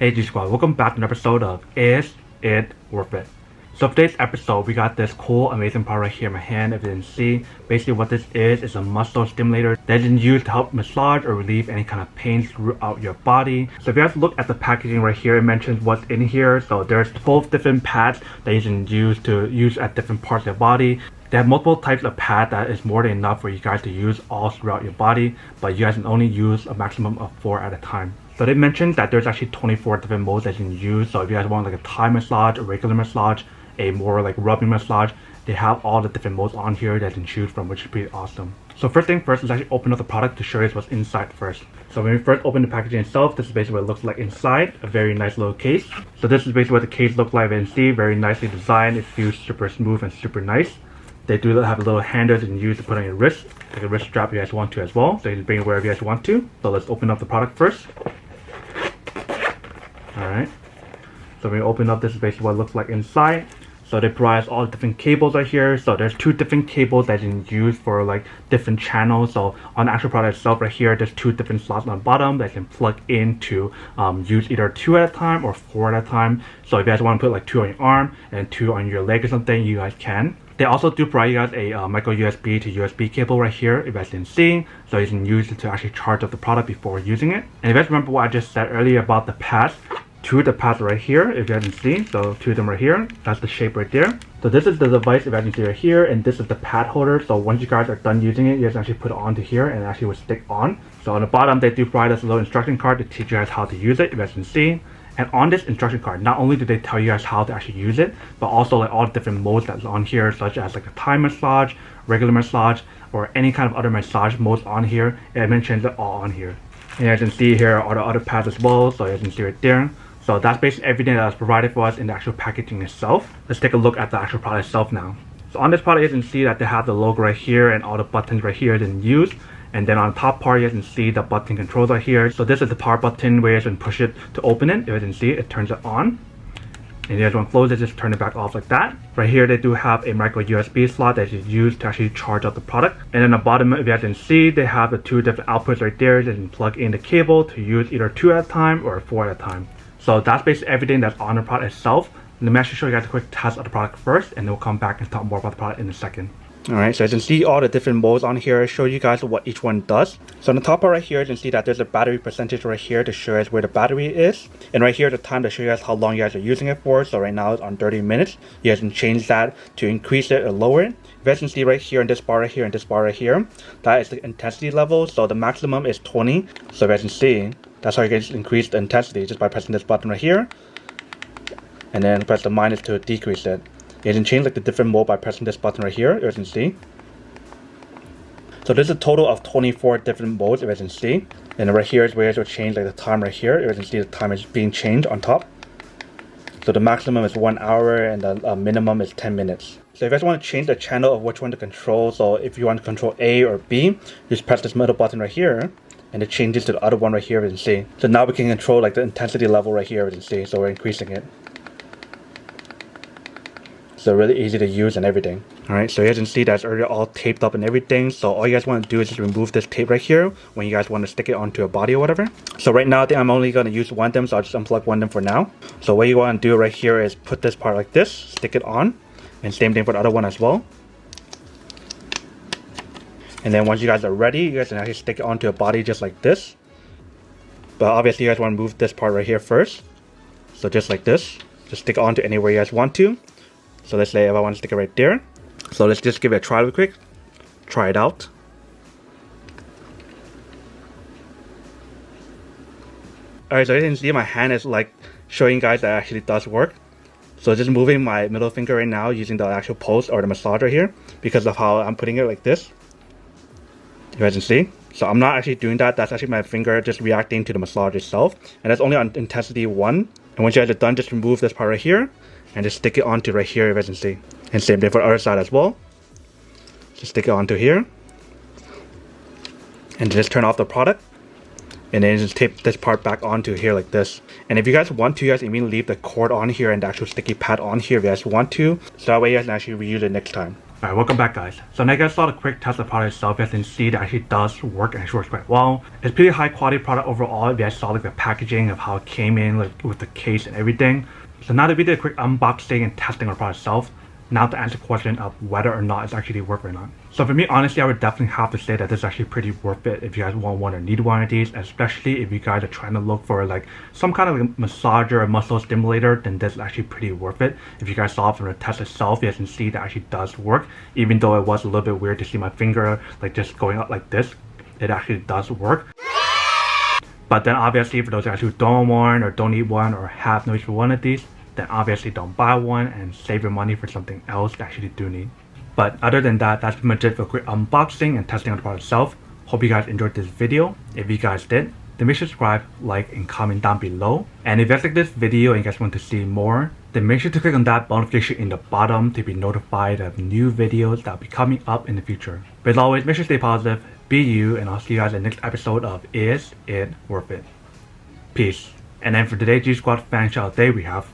Hey G Squad, welcome back to an episode of Is It Worth It? So for today's episode, we got this cool, amazing part right here in my hand. If you didn't see, basically what this is a muscle stimulator that is used to help massage or relieve any kind of pain throughout your body. So if you guys look at the packaging right here, it mentions what's in here. So there's 12 different pads that you can use at different parts of your body. They have multiple types of pad that is more than enough for you guys to use all throughout your body, but you guys can only use a maximum of 4 at a time. So they mentioned that there's actually 24 different modes that you can use. So if you guys want like a Thai massage, a regular massage, a more like rubbing massage, they have all the different modes on here that you can choose from, which is pretty awesome. So first thing first, let's actually open up the product to show you what's inside first. So when we first open the packaging itself, this is basically what it looks like inside, a very nice little case. So this is basically what the case looks like, and see, very nicely designed. It feels super smooth and super nice. They do have a little handle that you can use to put on your wrist, like a wrist strap if you guys want to as well. So you can bring it wherever you guys want to. So let's open up the product first. Alright. So when you open up, this is basically what it looks like inside. So they provide all the different cables right here. So there's 2 different cables that you can use for like different channels. So on the actual product itself right here, there's 2 different slots on the bottom that you can plug in to use either 2 at a time or 4 at a time. So if you guys want to put like 2 on your arm and 2 on your leg or something, you guys can. They also do provide you guys a micro USB to USB cable right here, if you guys didn't see, so you can use it to actually charge up the product before using it. And if you guys remember what I just said earlier about the pads, 2 of the pads right here, if you guys can see, so 2 of them right here, that's the shape right there. So this is the device, if you guys can see right here, and this is the pad holder. So once you guys are done using it, you guys actually put it onto here and it actually will stick on. So on the bottom, they do provide us a little instruction card to teach you guys how to use it, if you guys can see. And on this instruction card, not only do they tell you guys how to actually use it, but also like all the different modes that's on here, such as like a Thai massage, regular massage, or any kind of other massage modes on here. It mentions it all on here. And as you can see here are the other pads as well, so you can see right there. So that's basically everything that was provided for us in the actual packaging itself. Let's take a look at the actual product itself now. So on this product, you can see that they have the logo right here and all the buttons right here that you can use. And then on the top part, you can see the button controls right here. So this is the power button where you can push it to open it. If you can see, it turns it on. And if you guys want to close it, just turn it back off like that. Right here, they do have a micro USB slot that you use to actually charge up the product. And then the bottom, if you guys can see, they have the 2 different outputs right there that you can plug in the cable to use either 2 at a time or 4 at a time. So that's basically everything that's on the product itself. Let me actually show you guys a quick test of the product first, and then we'll come back and talk more about the product in a second. Alright, so as you can see all the different modes on here, show you guys what each one does. So on the top part right here, you can see that there's a battery percentage right here to show us where the battery is. And right here, the time to show you guys how long you guys are using it for. So right now it's on 30 minutes. You guys can change that to increase it or lower it. You guys can see right here in this bar right here and this bar right here, that is the intensity level. So the maximum is 20. So you guys can see, that's how you guys increase the intensity, just by pressing this button right here. And then press the minus to decrease it. You can change like the different mode by pressing this button right here, as you can see. So there's a total of 24 different modes, as you can see. And right here is where you change like the time right here. As you can see, the time is being changed on top. So the maximum is 1 hour and the minimum is 10 minutes. So if you guys want to change the channel of which one to control, so if you want to control A or B, just press this middle button right here. And it changes to the other one right here, as you can see. So now we can control like the intensity level right here, as you can see. So we're increasing it. So really easy to use and everything. Alright, so you guys can see that's already all taped up and everything. So all you guys want to do is just remove this tape right here when you guys want to stick it onto a body or whatever. So right now I think I'm only going to use one of them, so I'll just unplug one of them for now. So what you want to do right here is put this part like this, stick it on, and same thing for the other one as well. And then once you guys are ready, you guys can actually stick it onto a body just like this. But obviously you guys want to move this part right here first. So just like this, just stick it onto anywhere you guys want to. So let's say if I want to stick it right there. So let's just give it a try real quick. Try it out. Alright, so you can see my hand is like showing you guys that it actually does work. So just moving my middle finger right now using the actual pulse or the massage right here, because of how I'm putting it like this. You guys can see. So I'm not actually doing that. That's actually my finger just reacting to the massage itself. And that's only on intensity 1. And once you guys are done, just remove this part right here. And just stick it onto right here, if you can see. And same thing for the other side as well. Just stick it onto here. And just turn off the product. And then just tape this part back onto here like this. And if you guys want to, you guys can even leave the cord on here and the actual sticky pad on here if you guys want to. So that way you guys can actually reuse it next time. Alright, welcome back guys. So now you guys saw the quick test of the product itself. You guys can see that it actually does work and it works quite well. It's pretty high quality product overall. If you guys saw like the packaging of how it came in, like with the case and everything. So now that we did a quick unboxing and testing of the product itself, now to answer the question of whether or not it's actually worth it or not. So for me, honestly, I would definitely have to say that this is actually pretty worth it if you guys want one or need one of these, especially if you guys are trying to look for like some kind of like massager or muscle stimulator, then this is actually pretty worth it. If you guys saw it from the test itself, you guys can see that it actually does work. Even though it was a little bit weird to see my finger like just going up like this, it actually does work. But then obviously for those guys who don't want or don't need one or have no use for one of these, then obviously don't buy one and save your money for something else that actually do need. But other than that, that's pretty much it for a quick unboxing and testing of the product itself. Hope you guys enjoyed this video. If you guys did, then make sure to subscribe, like, and comment down below. And if you guys like this video and you guys want to see more, then make sure to click on that bell notification in the bottom to be notified of new videos that will be coming up in the future. But as always, make sure to stay positive, be you, and I'll see you guys in the next episode of Is It Worth It? Peace. And then for today's G Squad fan shout out day, we have